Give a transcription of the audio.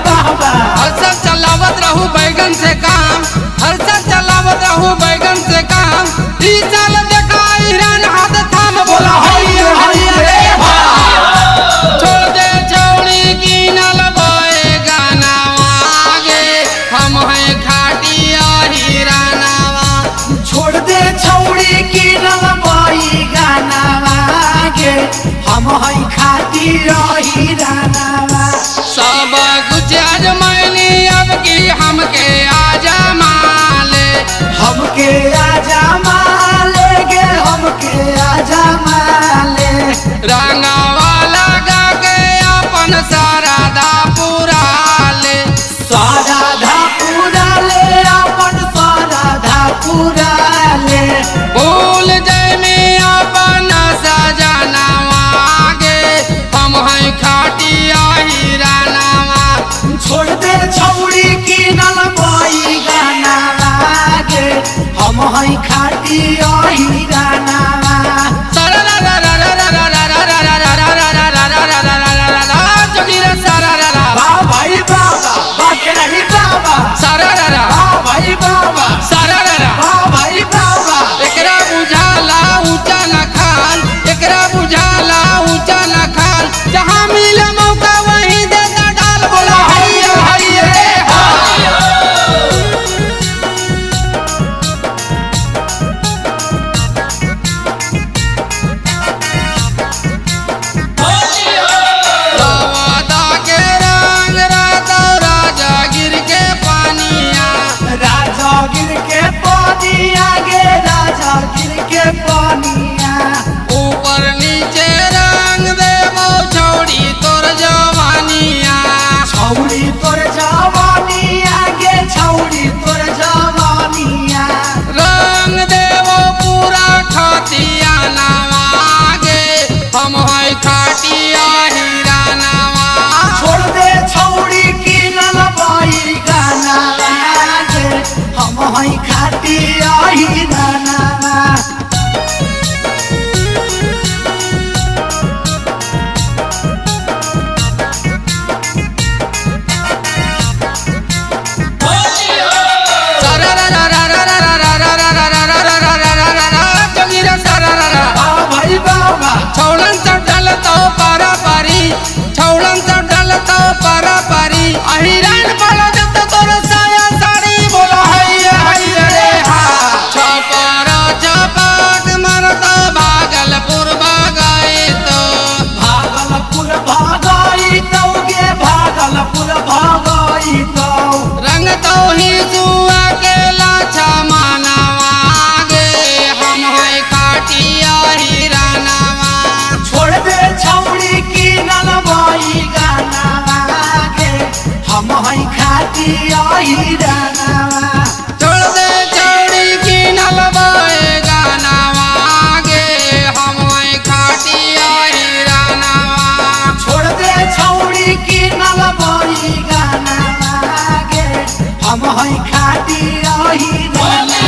बाबा हर साल चलावत रहू बैगन से काम, हर साल चलावत रहू बैगन से काम। इस साल देखा ईरान हाथ थाम बोला हैया हैया रे हा। छोड़ दे छौड़ी कीनल बैगनवा गे, हम हैं खाटिया हीरानवा। छोड़ दे छौड़ी कीनल बैगनवा गे, हम हैं खाटिया हीरानवा। सब कुछ आजमाइनी अब की हमके आजमा ले, हमके आजमा ले गे, हमके आजमा ले। रंगवा लगा के अपन साराधा पूरा ले, साराधा पूरा ले, अपन साराधा पूरा ले। भूल जैमी अपन सजनवा गे, हम हैं खाटिया हीरानवा। छोड़ दे छौड़ी कीनल बैगनवा गे, हम हैं खाटिया हीरानवा। भाई बाबा बाके नहीं बाबा, भाई बाबा भाई बाबा। एकरा बुझाला ऊंचा न खाल, एकरा बुझाला ऊंचा न खाल। जहाँ मिले मौका वहीं देता डाल बोला हैया हैया रे हा। रवादा के रंग राता राजागिर के पानिया, राजागिर के पानिया गे, राजागिर के पानिया। ऊपर नीचे रंग देवो छौड़ी तोर जवानिया। छौड़ी तोर जवानिया गे, छौड़ी तोर जवानिया। रंग देवो पूरा खातिया नवा गे, हम हैं खाटिया हीरानवा। छोड़ दे छौड़ी कीनल बैगनवा गे, हम हैं खाटिया हीरानवा। भाई बाबा छौड़न सब डलतो पारा पारी, छौड़न सब डलतो पारा पारी। अहिरान बोला जब तो तोर साया साड़ी बोला हैया हैया रे हा। छपरा छपाक मरता भागलपुर भागाई तो, भागलपुर भागाई तो गे, भागलपुर भागाई तो। रंग तो ही जुआ के लाछा मानवा गे, हम हैं खाटिया हीरानवा। छोड़ दे छौड़ी कीनल बैगनवा गे, हम हैं खाटिया हीरानवा। छोड़ दे छौड़ी कीनल बैगनवा गे, हम हैं खाटिया हीरानवा। छोड़ दे छौड़ी कीनल बैगनवा गे, हम हैं खाटिया हीरानवा।